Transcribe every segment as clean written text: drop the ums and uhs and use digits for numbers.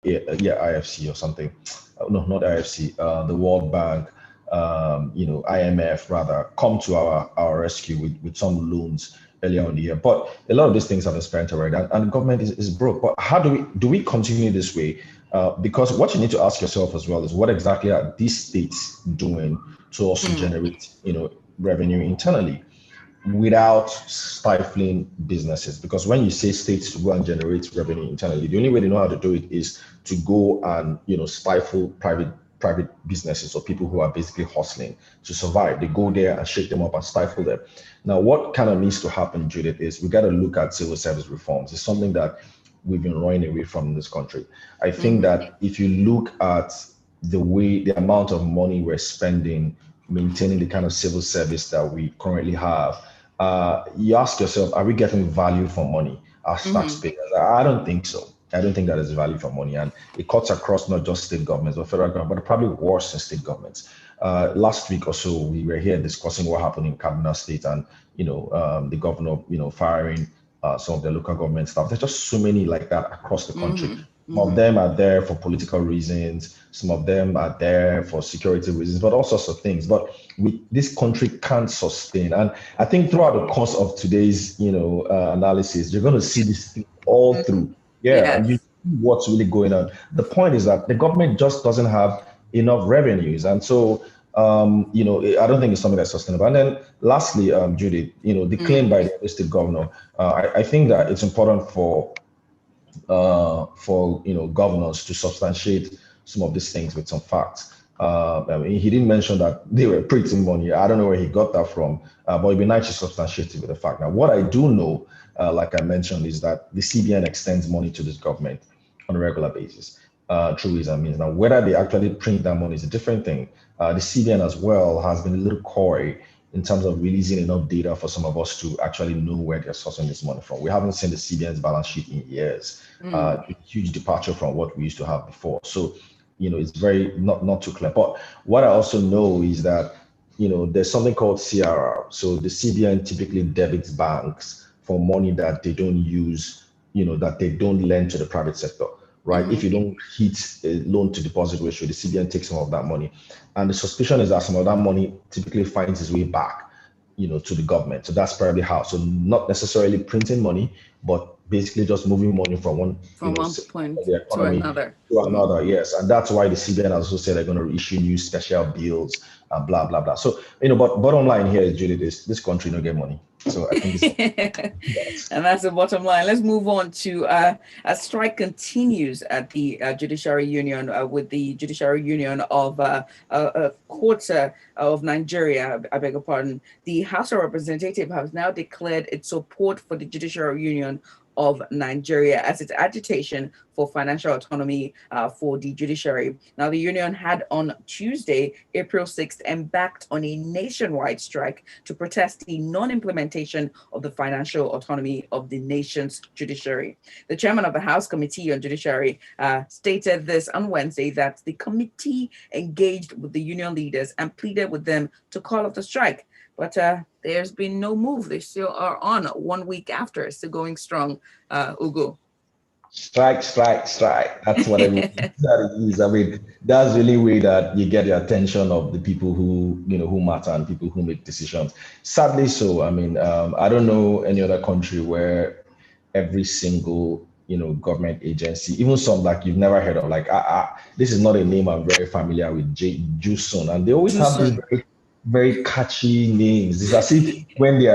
IFC or something. No, not IFC. The World Bank, IMF rather, come to our rescue with some loans earlier in the year. But a lot of these things have been spent already, and the government is broke. But how do we continue this way? Because what you need to ask yourself as well is what exactly are these states doing to also generate revenue internally without stifling businesses? Because when you say states to go and generate revenue internally, the only way they know how to do it is to go and stifle private businesses or people who are basically hustling to survive. They go there and shake them up and stifle them. Now, what kind of needs to happen, Judith, is we got to look at civil service reforms. It's something that we've been running away from in this country. I think that if you look at the amount of money we're spending maintaining the kind of civil service that we currently have, you ask yourself, are we getting value for money as taxpayers? I don't think so. I don't think that is value for money. And it cuts across not just state governments, but federal government, but probably worse in state governments. Last week or so, we were here discussing what happened in Kaduna State and, the governor, firing some of the local government staff. There's just so many like that across the country. Some of them are there for political reasons. Some of them are there for security reasons, but all sorts of things. But this country can't sustain. And I think throughout the course of today's, analysis, you're going to see this thing all through. Yeah, and you see what's really going on. The point is that the government just doesn't have enough revenues. And so, I don't think it's something that's sustainable. And then lastly, Judith, the claim by the state governor, I think that it's important for governors to substantiate some of these things with some facts. He didn't mention that they were printing money. I don't know where he got that from, but it'd be nice to substantiate it with a fact. Now, what I do know, like I mentioned, is that the CBN extends money to this government on a regular basis through ways and means. Now, whether they actually print that money is a different thing. The CBN as well has been a little coy in terms of releasing enough data for some of us to actually know where they're sourcing this money from. We haven't seen the CBN's balance sheet in years. Huge departure from what we used to have before. So, it's very not too clear. But what I also know is that, there's something called CRR. So the CBN typically debits banks for money that they don't use, that they don't lend to the private sector, right? If you don't hit a loan to deposit ratio, the CBN takes some of that money. And the suspicion is that some of that money typically finds its way back, to the government. So that's probably how. So not necessarily printing money, but basically just moving money from one point the economy to another. Yes, and that's why the CBN has also said they're going to issue new special bills and blah blah blah. So but bottom line here is, Judith, this country don't get money. So I think and that's the bottom line. Let's move on to a strike continues at the Judiciary Union with the Judiciary Union of a quarter of Nigeria. I beg your pardon. The House of Representatives has now declared its support for the Judiciary Union of Nigeria as its agitation for financial autonomy for the judiciary. Now, the union had on Tuesday, April 6th, embarked on a nationwide strike to protest the non-implementation of the financial autonomy of the nation's judiciary. The chairman of the House Committee on Judiciary stated this on Wednesday that the committee engaged with the union leaders and pleaded with them to call off the strike. But there's been no move. They still are on 1 week after, still going strong. Ugo. Strike. That's what I mean. That is. I mean, that's really way that you get the attention of the people who matter and people who make decisions. Sadly, so. I mean, I don't know any other country where every single government agency, even some like you've never heard of, like this is not a name I'm very familiar with, Jusun, and they always have these very catchy names. It's as if when they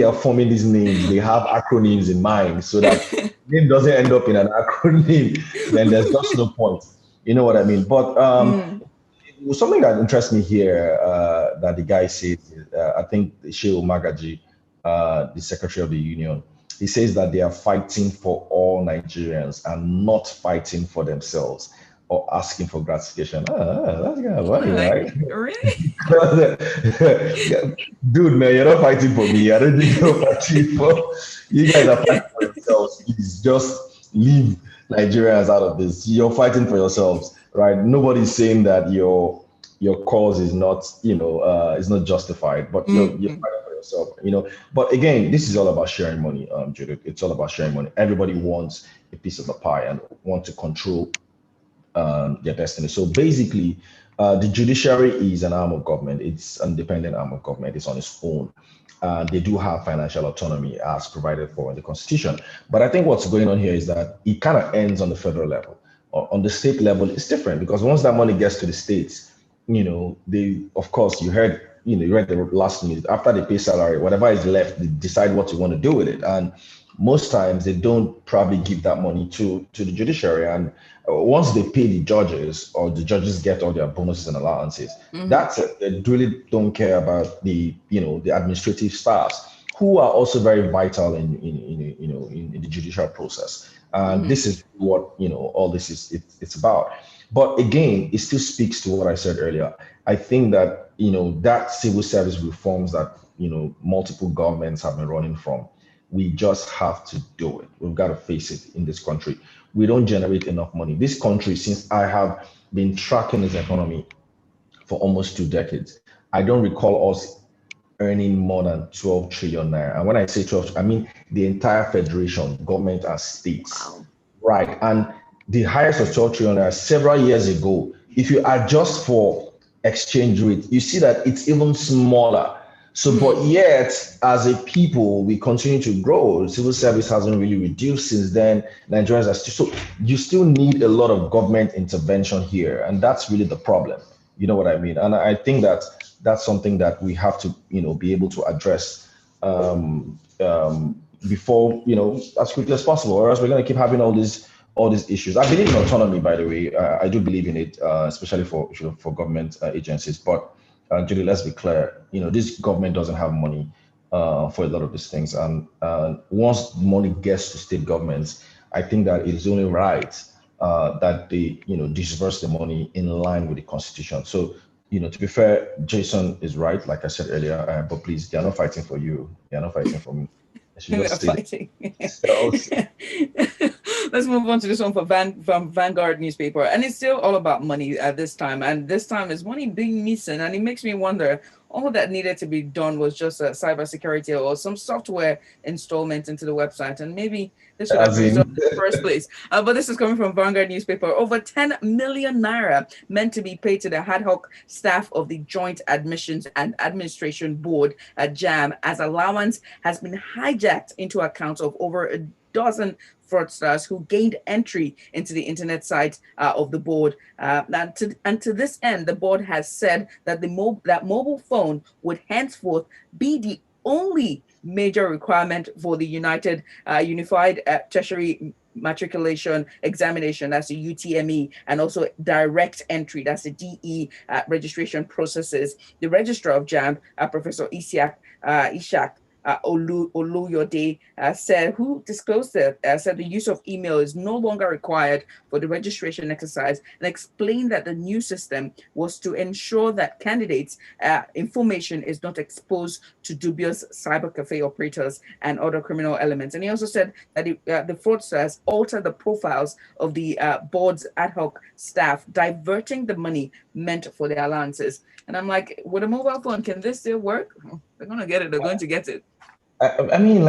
are forming these names, they have acronyms in mind, so that name doesn't end up in an acronym, then there's just no point. You know what I mean? But something that interests me here that the guy said, I think Shehu Magaji, the secretary of the union, he says that they are fighting for all Nigerians and not fighting for themselves or asking for gratification. That's kind of funny, right? Really? Dude, man, you're not fighting for me. I don't think you're fighting for you. Guys are fighting for yourselves. Please just leave Nigerians out of this. You're fighting for yourselves, right? Nobody's saying that your cause is not, is not justified, but you're fighting for yourself, But again, this is all about sharing money, Judith. It's all about sharing money. Everybody wants a piece of the pie and want to control their destiny. So basically, the judiciary is an arm of government. It's an independent arm of government. It's on its own. They do have financial autonomy as provided for in the Constitution. But I think what's going on here is that it kind of ends on the federal level. On the state level, it's different because once that money gets to the states, they, of course, you read the last news. After they pay salary, whatever is left, they decide what you want to do with it. And most times they don't probably give that money to the judiciary. And once they pay the judges or the judges get all their bonuses and allowances, that's it. They really don't care about the administrative staffs who are also very vital in the judicial process. And this is what all this is it's about. But again, it still speaks to what I said earlier. I think that that civil service reforms that multiple governments have been running from, we just have to do it. We've got to face it in this country. We don't generate enough money. This country, since I have been tracking its economy for almost 2 decades, I don't recall us earning more than 12 trillion naira. And when I say 12, I mean the entire federation, government and states. Wow. Right. And the highest of 12 trillion naira several years ago, if you adjust for exchange rate, you see that it's even smaller. So, but yet, as a people, we continue to grow. Civil service hasn't really reduced since then. Nigerians are still, so you still need a lot of government intervention here. And that's really the problem. You know what I mean? And I think that that's something that we have to, be able to address before, as quickly as possible, or else we're going to keep having all these issues. I believe in autonomy, by the way. I do believe in it, especially for government agencies. But Judy, let's be clear. This government doesn't have money for a lot of these things, and once money gets to state governments, I think that it is only right that they, disperse the money in line with the Constitution. So, to be fair, Jason is right, like I said earlier. But please, they are not fighting for you. They are not fighting for me. We're fighting. So, let's move on to this one from Vanguard newspaper, and it's still all about money at this time, and this time is money being missing, and it makes me wonder. All that needed to be done was just a cybersecurity or some software installment into the website, and maybe this should have been in the first place. But this is coming from Vanguard newspaper. Over 10 million naira meant to be paid to the ad hoc staff of the Joint Admissions and Administration Board at JAM as allowance has been hijacked into accounts of over a dozen fraudsters who gained entry into the internet site of the board. And to this end, the board has said that that mobile phone would henceforth be the only major requirement for the Unified Tertiary Matriculation Examination, that's the UTME, and also direct entry, that's the DE registration processes. The registrar of JAM, Professor Ishak Oluyode said, who disclosed it, said the use of email is no longer required for the registration exercise, and explained that the new system was to ensure that candidates' information is not exposed to dubious cyber cafe operators and other criminal elements. And he also said that the fraudsters altered the profiles of the board's ad hoc staff, diverting the money meant for the allowances. And I'm like, with a mobile phone, can this still work? They're going to get it. They're going to get it. I mean,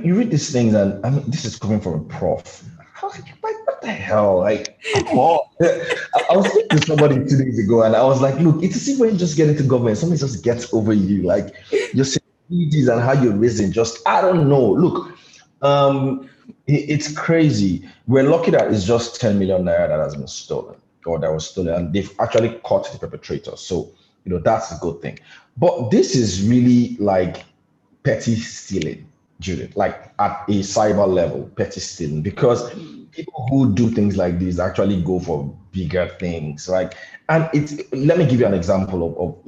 you read these things, and this is coming from a prof. I was like, what the hell? Like, I was speaking to somebody 2 days ago, and I was like, look, it's as if when you just get into government, somebody just gets over you. Like, your securities and how you're risen, I don't know. Look, it's crazy. We're lucky that it's just 10 million naira that has been stolen, or that was stolen, and they've actually caught the perpetrators. So, that's a good thing. But this is really like petty stealing, Judith, like at a cyber level, petty stealing, because people who do things like this actually go for bigger things. And let me give you an example of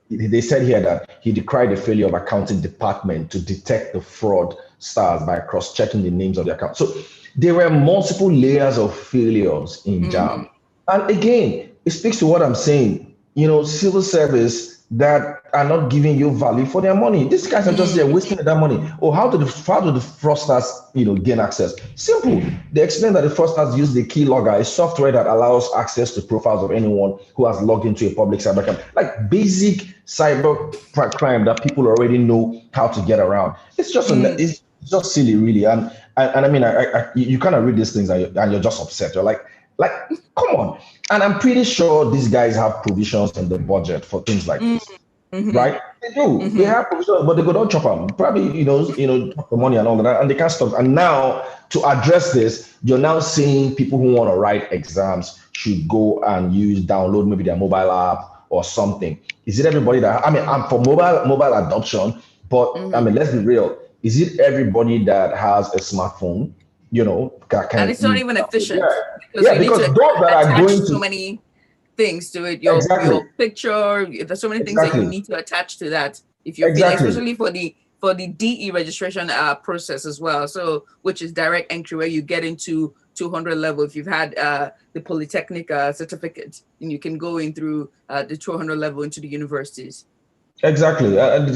they said here that he decried the failure of accounting department to detect the fraud stars by cross-checking the names of the account. So there were multiple layers of failures in JAM. And again, it speaks to what I'm saying. Civil service that are not giving you value for their money. These guys are just there wasting that money. Or how do the fraudsters, gain access? Simple. They explain that the fraudsters use the keylogger, a software that allows access to profiles of anyone who has logged into a public cyber crime, like basic cyber crime that people already know how to get around. It's just it's just silly, really. And I mean, you kind of read these things and you're just upset. You're like, Like, come on. And I'm pretty sure these guys have provisions in the budget for things like this, Mm-hmm. right? They do. They Mm-hmm. have provisions, but they go don't chop them. Probably, chop the money and all of that, and they can't stop. And now to address this, you're now seeing people who want to write exams should go and download maybe their mobile app or something. Is it everybody that? I mean, I'm for mobile adoption, but I Mm-hmm. mean, let's be real. Is it everybody that has a smartphone? And Can it's not use? even Yeah, efficient because yeah, you need because to those that are attach going so to many things to it. exactly, Your picture. There's so many things that you exactly, need to attach to that if you're feeling, exactly. especially for the DE registration process as well. So which is direct entry where you get into 200 level if you've had the polytechnic certificate, and you can go in through the 200 level into the universities. Exactly. And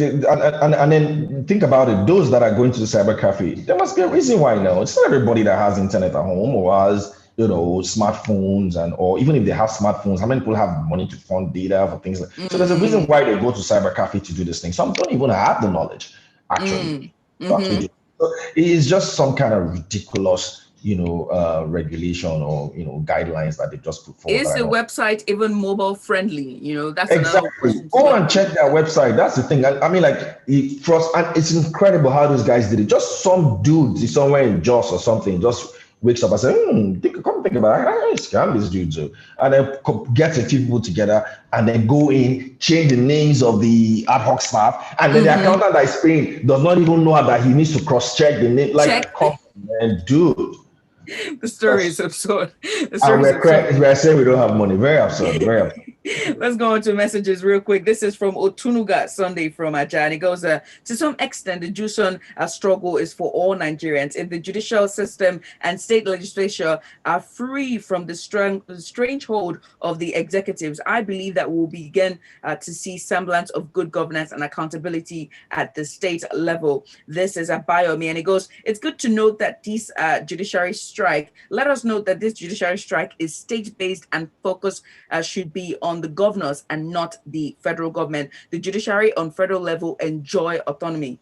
then think about it. Those that are going to the cyber cafe, there must be a reason why now. It's not everybody that has internet at home or has, smartphones or even if they have smartphones, how many people have money to fund data for things like so there's a reason Mm, why they go to cyber cafe to do this thing. Some don't even have the knowledge actually mm, to actually mm-hmm. do it. So it is just some kind of ridiculous, regulation or guidelines that they just put forward that Is I the don't. website even mobile friendly? That's another Exactly. question to Go look and check their website. That's the thing. I mean, like, and it's incredible how those guys did it. Just some dude somewhere in Jos or something just wakes up and says, come think about it. I scam these dudes. And then get a few people together and then go in, change the names of the ad hoc staff. And then the at. accountant that is paying does not even know that he needs to cross check the name. Check. Like, come on, man, dude. The story is absurd. The And story is absurd. we're saying we don't have money. Very absurd. Very absurd. Let's go on to messages real quick. This is from Otunuga Sunday from Aja. It goes, to some extent, the Juson struggle is for all Nigerians. If the judicial system and state legislature are free from the strange hold of the executives, I believe that we'll begin to see semblance of good governance and accountability at the state level. This is a Biomi, and it goes, it's good to note that this judiciary strike, let us note that this judiciary strike is state-based and focus should be on the governors and not the federal government. The judiciary on federal level enjoy autonomy.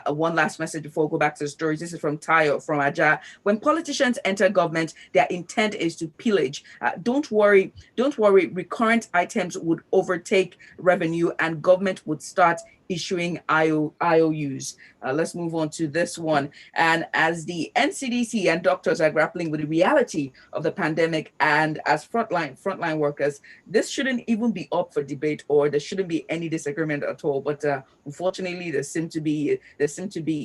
One last message before we go back to the stories. This is from Tayo from Aja. When politicians enter government, their intent is to pillage. Don't worry. Recurrent items would overtake revenue and government would start issuing IOUs. Let's move on to this one. And as the NCDC and doctors are grappling with the reality of the pandemic, and as frontline workers, this shouldn't even be up for debate, or there shouldn't be any disagreement at all. But unfortunately, there seem to be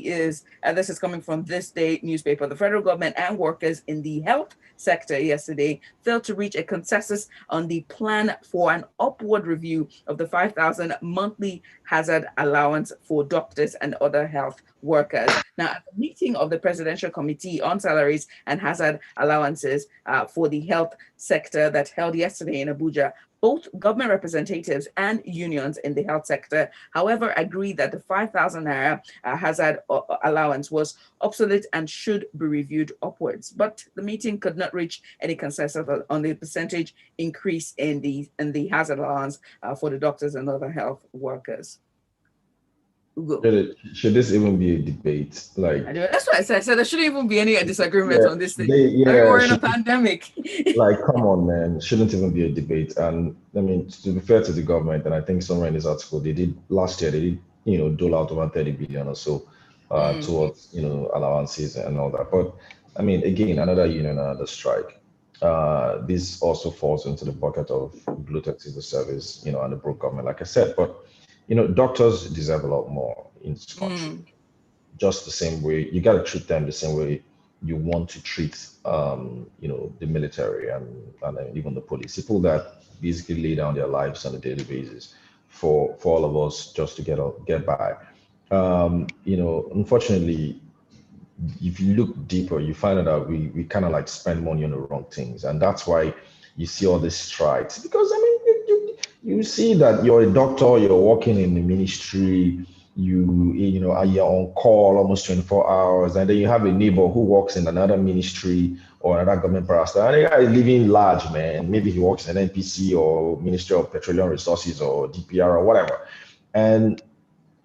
is, and this is coming from This Day newspaper. The federal government and workers in the health sector yesterday failed to reach a consensus on the plan for an upward review of the 5,000 monthly hazard allowance for doctors and other health workers. Now, at the meeting of the Presidential Committee on Salaries and Hazard Allowances for the health sector that held yesterday in Abuja, both government representatives and unions in the health sector, however, agreed that the 5,000 naira hazard allowance was obsolete and should be reviewed upwards. But the meeting could not reach any consensus on the percentage increase in the hazard allowance for the doctors and other health workers. Ugo. Should this even be a debate? Like, That's what I said. I said there shouldn't even be any disagreement yeah, on this thing. I mean, yeah, we're in a pandemic. like, come on, man, shouldn't even be a debate. And I mean, to be fair to the government, and I think somewhere in this article, they did last year, they did, dole out over 30 billion or so towards, allowances and all that. But I mean, again, another union, another strike. This also falls into the bucket of bloated civil service, and the broke government, like I said. But doctors deserve a lot more in this country. Just the same way you got to treat them the same way you want to treat the military and even the police, people that basically lay down their lives on a daily basis for all of us just to get by. Unfortunately, if you look deeper, you find out that we kind of like spend money on the wrong things, and that's why you see all these strikes. Because I mean, you see that you're a doctor, you're working in the ministry, you're on call almost 24 hours, and then you have a neighbor who works in another ministry or another government pastor, and the guy is living large, man. Maybe he works in NPC or Ministry of Petroleum Resources or DPR or whatever, and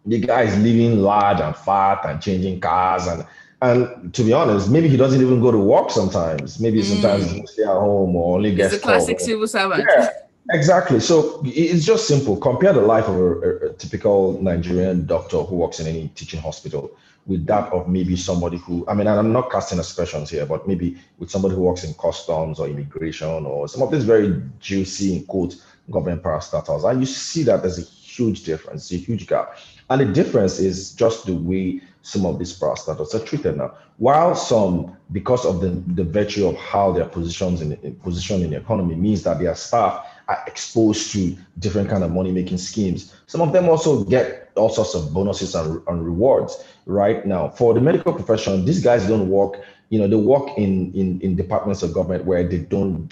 the guy is living large and fat and changing cars, and And to be honest, maybe he doesn't even go to work sometimes. Maybe sometimes Mm. he stay at home or only He's gets a called. classic civil servant. Yeah, exactly. So it's just simple. Compare the life of a typical Nigerian doctor who works in any teaching hospital with that of maybe somebody who, I mean, and I'm not casting aspersions here, but maybe with somebody who works in customs or immigration or some of these very juicy, in quote, government parastatals. And you see that there's a huge difference, a huge gap. And the difference is just the way some of these parastatals are treated now. While some, because of the virtue of how their positions in position in the economy means that their staff are exposed to different kind of money making schemes. Some of them also get all sorts of bonuses and rewards. Right now, for the medical profession, these guys don't work. They work in departments of government where they don't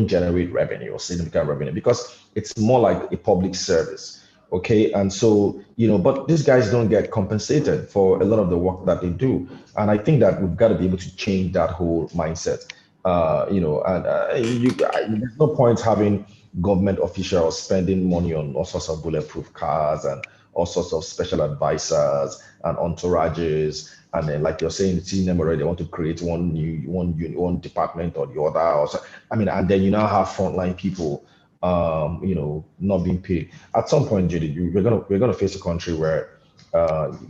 generate revenue or significant revenue because it's more like a public service. Okay, and so but these guys don't get compensated for a lot of the work that they do, and I think that we've got to be able to change that whole mindset. And there's no point having government officials spending money on all sorts of bulletproof cars and all sorts of special advisors and entourages, and then like you're saying, seeing them already, they want to create one department or the other, or so. I mean, and then you now have frontline people, not being paid. At some point, Judith, we're gonna face a country where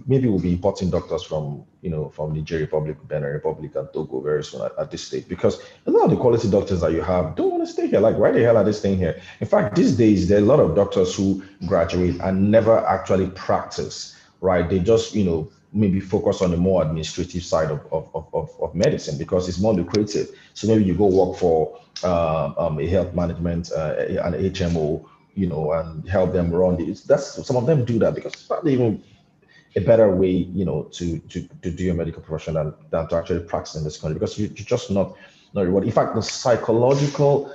maybe we'll be importing doctors from Niger Republic, Benin Republic, and Togo very soon at this stage, because a lot of the quality doctors that you have don't want to stay here. Like, why the hell are they staying here? In fact, these days there are a lot of doctors who graduate and never actually practice. Right? They just maybe focus on the more administrative side of medicine because it's more lucrative. So maybe you go work for a health management, an HMO, and help them run it. That's some of them do that because it's probably even a better way, to do your medical profession than to actually practice in this country because you're just not rewarded. In fact, the psychological,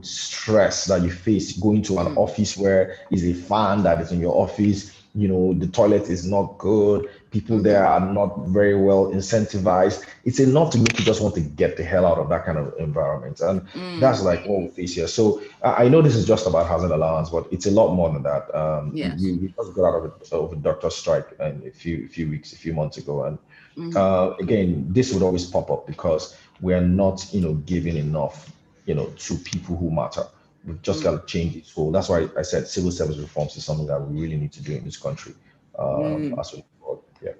stress that you face going to an Mm. office where is a fan that is in your office, the toilet is not good, people there Mm-hmm. are not very well incentivized. It's enough to make you just want to get the hell out of that kind of environment. And that's Mm. like what we face here. So I know this is just about hazard allowance, but it's a lot more than that. Yes. We just got out of a doctor strike a few weeks, a few months ago, and Mm-hmm. again, this would always pop up because we are not, giving enough, to people who matter. We've just got to change this whole. That's why I said civil service reforms is something that we really need to do in this country. Mm. As we go forward. Yeah.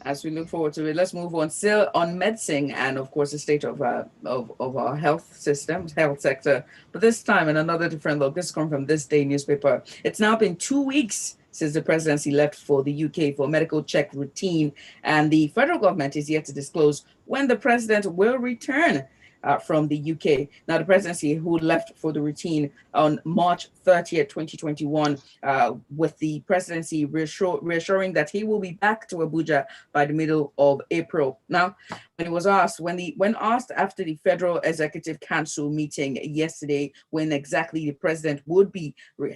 As we look forward to it, let's move on. Still on medicine and, of course, the state of our health system, health sector. But this time, in another different look, this comes from This Day newspaper. It's now been 2 weeks since the presidency left for the UK for medical check routine, and the federal government is yet to disclose when the president will return from the UK. Now, the presidency, who left for the routine on March 30th, 2021, with the presidency reassuring that he will be back to Abuja by the middle of April. Now, when asked after the Federal Executive Council meeting yesterday when exactly the president would be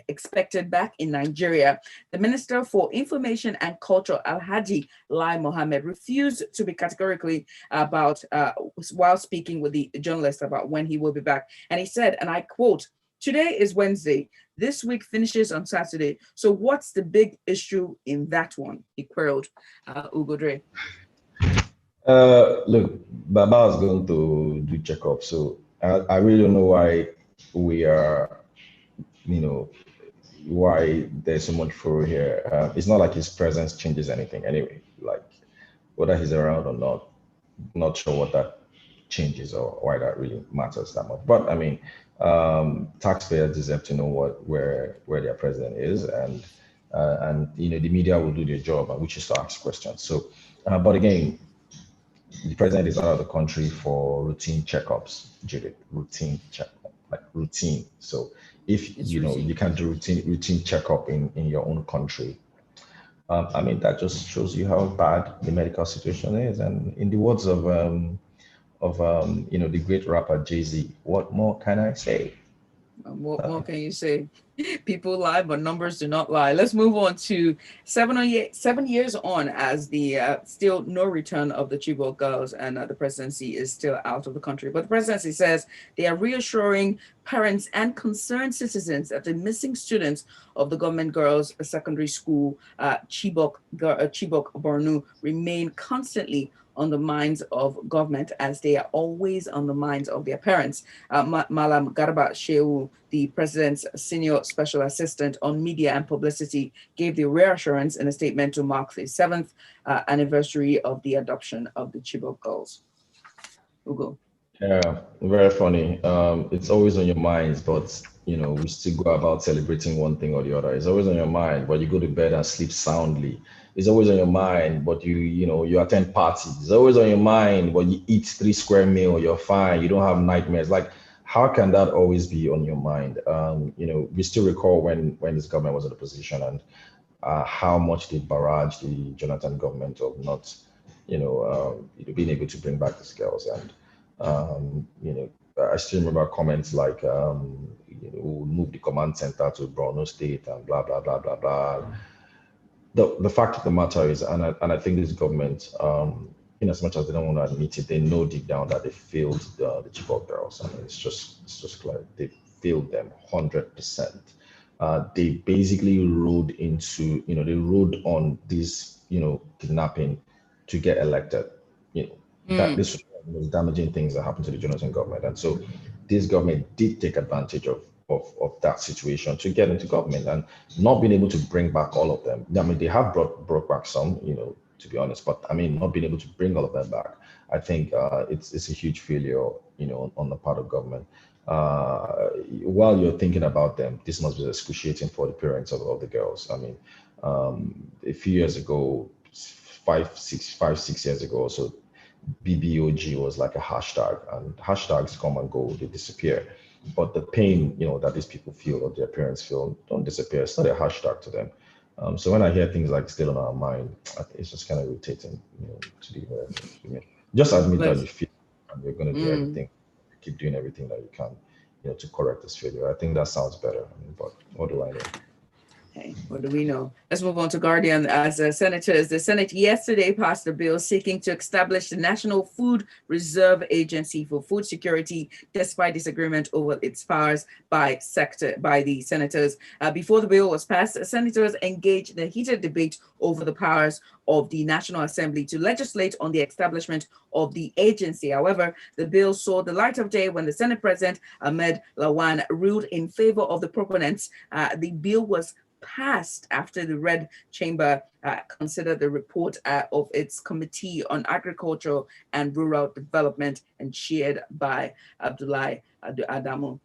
expected back in Nigeria, the Minister for Information and Culture, Alhaji Lai Mohammed, refused to be categorically about while speaking with the journalist about when he will be back. And he said, and I quote, "Today is Wednesday. This week finishes on Saturday. So what's the big issue in that one?" He queried. UgoDre. Look, Baba is going to do checkup, so I really don't know why we are, you know, why there's so much furor here. It's not like his presence changes anything anyway. Like whether he's around or not sure what that changes or why that really matters that much. But I mean, taxpayers deserve to know where their president is, and the media will do their job, which is to ask questions. So, but again, the president is out of the country for routine checkups, Judith. Routine checkup, like routine. So if It's you routine. can't do routine checkup in your own country, I mean that just shows you how bad the medical situation is. And in the words of the great rapper Jay-Z, what more can I say? What more can you say? People lie, but numbers do not lie. Let's move on to 7 years on as the still no return of the Chibok girls, and the presidency is still out of the country. But the presidency says they are reassuring parents and concerned citizens that the missing students of the government girls secondary school, Chibok, Borno, remain constantly on the minds of government as they are always on the minds of their parents. Malam Garba Shehu, the president's senior special assistant on media and publicity, gave the reassurance in a statement to mark the 7th anniversary of the adoption of the Chibok girls. Ugo. Yeah, very funny. It's always on your minds, but we still go about celebrating one thing or the other. It's always on your mind, but you go to bed and sleep soundly. It's always on your mind, but you attend parties. It's always on your mind, but you eat 3 square meal, you're fine. You don't have nightmares. Like, how can that always be on your mind? We still recall when this government was in the position and how much they barraged the Jonathan government of not, being able to bring back these girls. And I still remember comments like, we'll move the command center to Borno State and blah, blah, blah, blah, blah. The fact of the matter is, and I think this government, in as much as they don't want to admit it, they know deep down that they failed the Chibok girls. I mean, it's just clear. They failed them 100%. They basically rode on this, kidnapping to get elected. That this was one of the most damaging things that happened to the Jonathan government. And so this government did take advantage of that situation to get into government and not being able to bring back all of them. I mean, they have brought back some, to be honest, but I mean, not being able to bring all of them back, I think it's a huge failure, on the part of government. While you're thinking about them, this must be excruciating for the parents of the girls. I mean, a few years ago, 6 years ago, so BBOG was like a hashtag, and hashtags come and go, they disappear. But the pain, that these people feel or their parents feel don't disappear. It's not a hashtag to them. So when I hear things like still on our mind, it's just kind of irritating, to the just admit that you feel and you're going to do everything, keep doing everything that you can, to correct this failure. I think that sounds better. I mean, but what do I know? Hey, what do we know? Let's move on to Guardian. As senators, the Senate yesterday passed a bill seeking to establish the National Food Reserve Agency for Food Security, despite disagreement over its powers by the senators. Before the bill was passed, senators engaged in a heated debate over the powers of the National Assembly to legislate on the establishment of the agency. However, the bill saw the light of day when the Senate President Ahmed Lawan ruled in favor of the proponents. The bill was passed after the Red Chamber considered the report of its Committee on Agriculture and Rural Development and chaired by Abdullahi Adamu.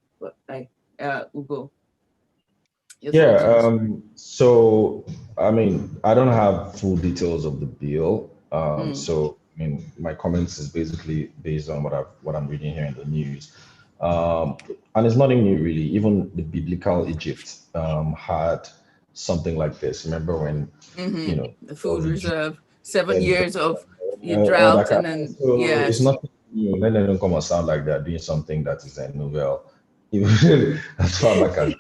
Ugo. So, I mean, I don't have full details of the bill. So, I mean, my comments is basically based on what I'm reading here in the news. And it's nothing new, really. Even the biblical Egypt had something like this. Remember when, the food reserve, 7 years of drought, and then, yes. It's nothing new. Then they don't come and sound like they're doing something that is a novel. Even as far back as,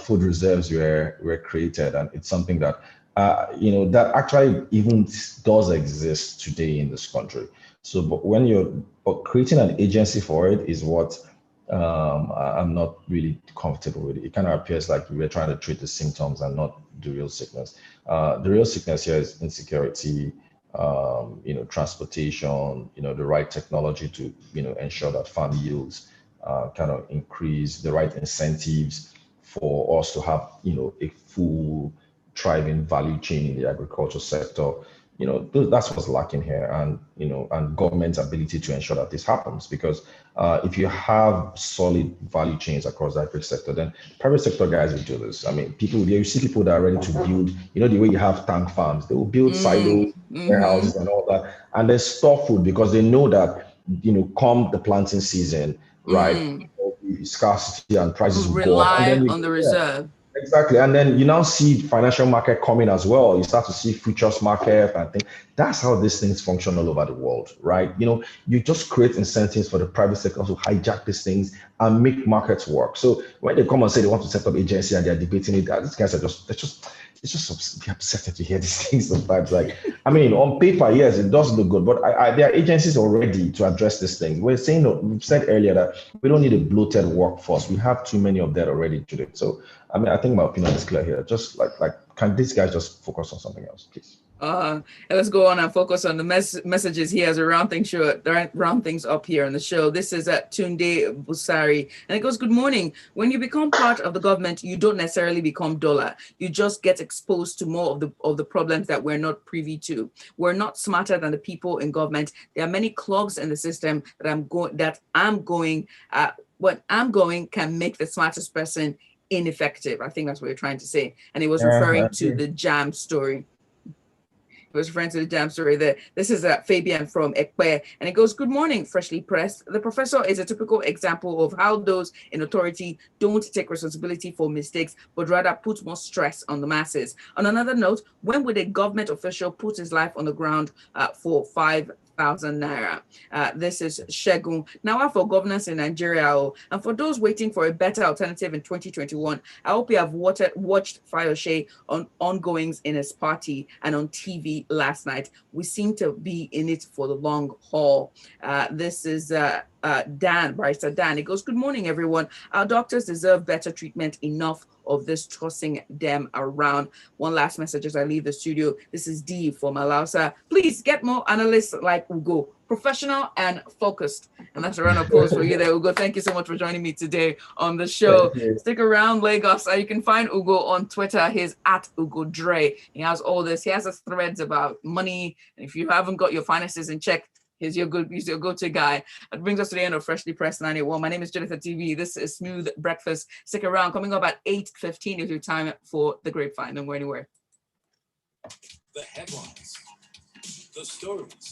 food reserves were created, and it's something that, that actually even does exist today in this country. So, but creating an agency for it is what I'm not really comfortable with. It kind of appears like we're trying to treat the symptoms and not the real sickness. The real sickness here is insecurity, transportation, the right technology to, ensure that farm yields kind of increase, the right incentives for us to have, a full thriving value chain in the agriculture sector. That's what's lacking here, and and government's ability to ensure that this happens. Because if you have solid value chains across the agri sector, then private sector guys will do this. I mean, you see people that are ready to build, the way you have tank farms, they will build silos, warehouses, and all that, and they store food because they know that come the planting season, right, scarcity and prices will go up, and then on the reserve. Exactly. And then you now see financial market coming as well. You start to see futures market and things. That's how these things function all over the world, right? You just create incentives for the private sector to hijack these things and make markets work. So when they come and say they want to set up agency and they're debating it, these guys are it's just upsetting to hear these things sometimes. Like, I mean, on paper, yes, it does look good, but there are agencies already to address these things. We've said earlier that we don't need a bloated workforce. We have too many of that already today. So, I mean, I think my opinion is clear here. Just like, can these guys just focus on something else, please? And let's go on and focus on the messages here as a round things up here on the show. This is at Tunde Busari, and it goes, "Good morning. When you become part of the government, you don't necessarily become dollar. You just get exposed to more of the problems that we're not privy to. We're not smarter than the people in government. There are many clogs in the system that what I'm going can make the smartest person ineffective." I think that's what you're trying to say. And it was referring to the jam story. Was referring to the jam story there. This is Fabian from Ekpe, and it goes, "Good morning, freshly pressed. The professor is a typical example of how those in authority don't take responsibility for mistakes, but rather put more stress on the masses. On another note, when would a government official put his life on the ground for 5,000 naira? This is Shegun. Now for governance in Nigeria, and for those waiting for a better alternative in 2021, I hope you have watched Fayose on ongoings in his party and on TV last night. We seem to be in it for the long haul." This is Dan, Barrister Dan. It goes, "Good morning, everyone. Our doctors deserve better treatment. Enough of this tossing them around." One last message as I leave the studio. This is D for Malausa. "Please get more analysts like Ugo, professional and focused." And that's a round of applause for you there, Ugo. Thank you so much for joining me today on the show. Stick around, Lagos. You can find Ugo on Twitter. He's at UgoDre. He has all this. He has his threads about money. And if you haven't got your finances in check, he's your go-to guy. That brings us to the end of Freshly Pressed 91. My name is Judith Atibi. This is Smooth Breakfast. Stick around. Coming up at 8:15 is your time for the Grapevine. Don't go anywhere. The headlines, the stories,